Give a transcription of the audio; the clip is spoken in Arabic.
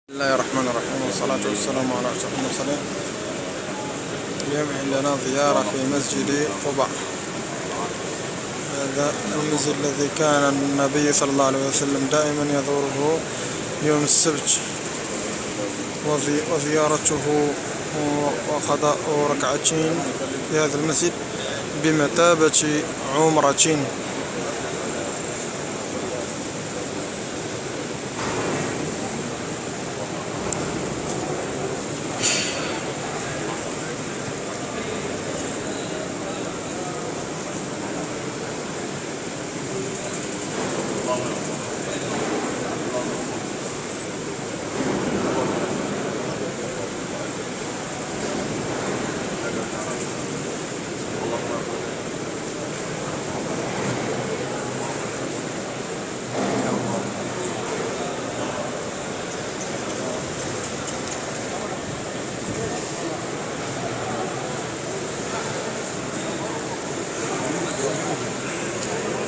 بسم الله الرحمن الرحيم، والصلاة والسلام على أشرف المرسلين. اليوم عندنا زيارة في مسجد قباء. هذا المسجد الذي كان النبي صلى الله عليه وسلم دائما يزوره يوم السبت، وزيارته وقضاء ركعتين في هذا المسجد بمثابة عمرة.